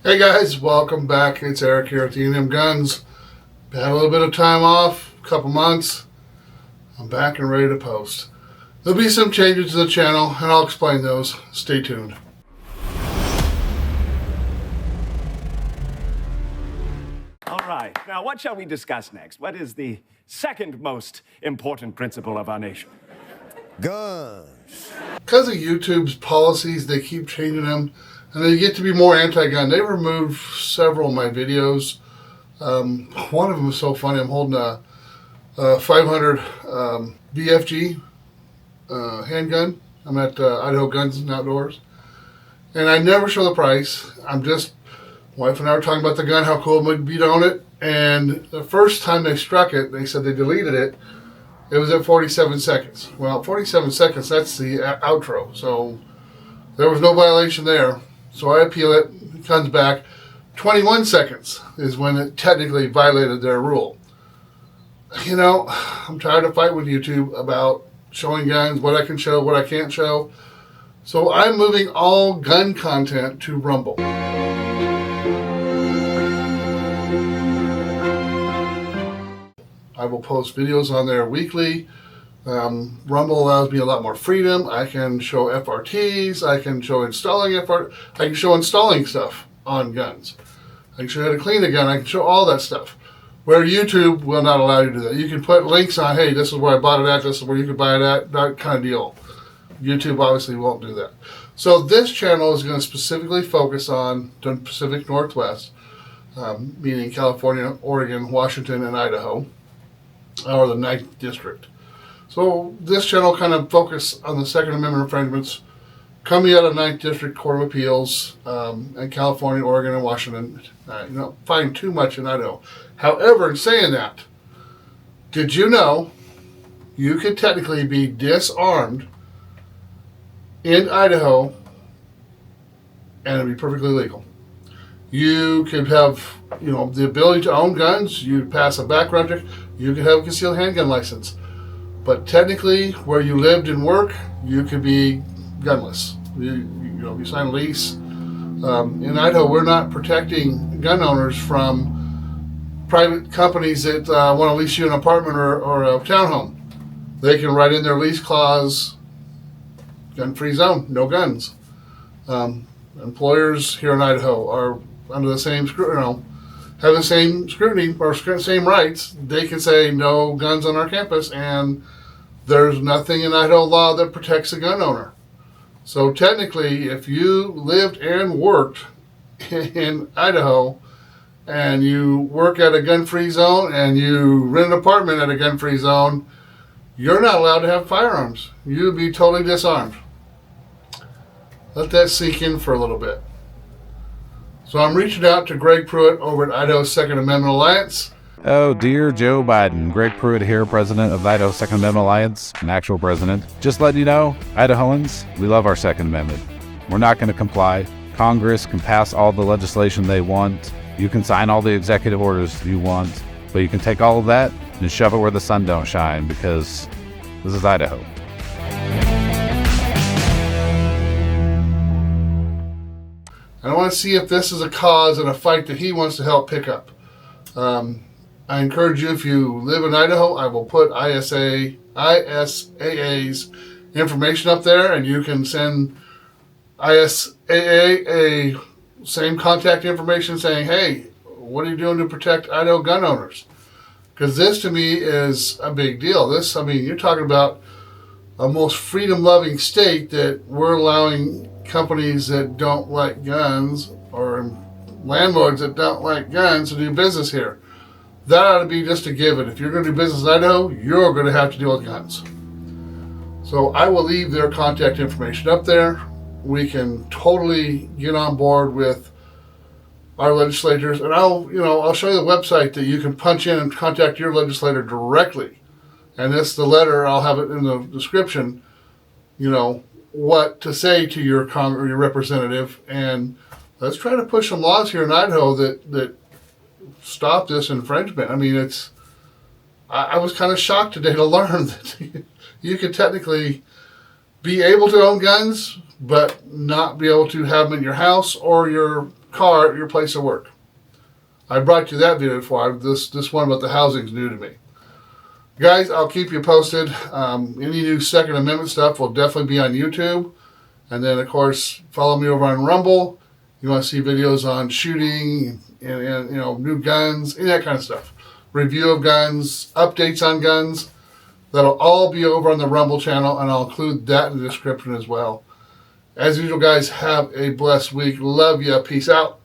Hey guys, welcome back. It's Eric here at the E&M Guns. Had a little bit of time off, a couple months. I'm back and ready to post. There'll be some changes to the channel, and I'll explain those. Stay tuned. All right, now what shall we discuss next? What is the second most important principle of our nation? Guns. Because of YouTube's policies, they keep changing them, and they get to be more anti-gun. They removed several of my videos. One of them is so funny. I'm holding a 500 BFG handgun. I'm at Idaho Guns and Outdoors, and I never show the price. Wife and I were talking about the gun, how cool it would be to own it, and the first time they struck it, they said they deleted it. It was at 47 seconds. Well, 47 seconds, that's the outro, so there was no violation there. So I appeal it, it comes back. 21 seconds is when it technically violated their rule. You know, I'm tired of fighting with YouTube about showing guns, what I can show, what I can't show. So I'm moving all gun content to Rumble. I will post videos on there weekly. Rumble allows me a lot more freedom. I can show FRTs. I can show installing I can show installing stuff on guns. I can show you how to clean a gun. I can show all that stuff. Where YouTube will not allow you to do that. You can put links on, hey, this is where I bought it at, this is where you can buy it at, that kind of deal. YouTube obviously won't do that. So this channel is going to specifically focus on the Pacific Northwest, meaning California, Oregon, Washington, and Idaho, or the 9th District. So this channel kind of focus on the Second Amendment infringements coming out of 9th District Court of Appeals in California, Oregon, and Washington. You don't find too much in Idaho. However, in saying that, did you know you could technically be disarmed in Idaho and it'd be perfectly legal? You could have, the ability to own guns. You pass a background check. You could have a concealed handgun license. But technically, where you lived and work, you could be gunless. You sign a lease. In Idaho, we're not protecting gun owners from private companies that want to lease you an apartment or a townhome. They can write in their lease clause, gun-free zone, no guns. Employers here in Idaho are under the same scrutiny, have the same scrutiny or same rights. They can say no guns on our campus, and there's nothing in Idaho law that protects a gun owner. So technically, if you lived and worked in Idaho and you work at a gun-free zone and you rent an apartment at a gun-free zone, you're not allowed to have firearms. You'd be totally disarmed. Let that sink in for a little bit. So I'm reaching out to Greg Pruitt over at Idaho's Second Amendment Alliance. Oh, dear Joe Biden. Greg Pruitt here, president of the Idaho Second Amendment Alliance, an actual president. Just letting you know, Idahoans, we love our Second Amendment. We're not going to comply. Congress can pass all the legislation they want. You can sign all the executive orders you want, but you can take all of that and shove it where the sun don't shine, because this is Idaho. I want to see if this is a cause and a fight that he wants to help pick up. I encourage you, if you live in Idaho, I will put ISAA's information up there, and you can send ISAA a same contact information saying, hey, what are you doing to protect Idaho gun owners? Because this to me is a big deal. You're talking about a most freedom-loving state that we're allowing companies that don't like guns or landlords that don't like guns to do business here. That ought to be just a given. If you're going to do business in Idaho, you're going to have to deal with guns. So I will leave their contact information up there. We can totally get on board with our legislators, and I'll show you the website that you can punch in and contact your legislator directly. And this, the letter, I'll have it in the description, what to say to your your representative, and let's try to push some laws here in Idaho that stop this infringement. I was kind of shocked today to learn that you could technically be able to own guns, but not be able to have them in your house or your car at your place of work. I brought you that video before. This one about the housing is new to me. Guys, I'll keep you posted. Any new Second Amendment stuff will definitely be on YouTube. And then, of course, follow me over on Rumble. You want to see videos on shooting and new guns, any of that kind of stuff. Review of guns, updates on guns. That'll all be over on the Rumble channel, and I'll include that in the description as well. As usual, guys, have a blessed week. Love ya. Peace out.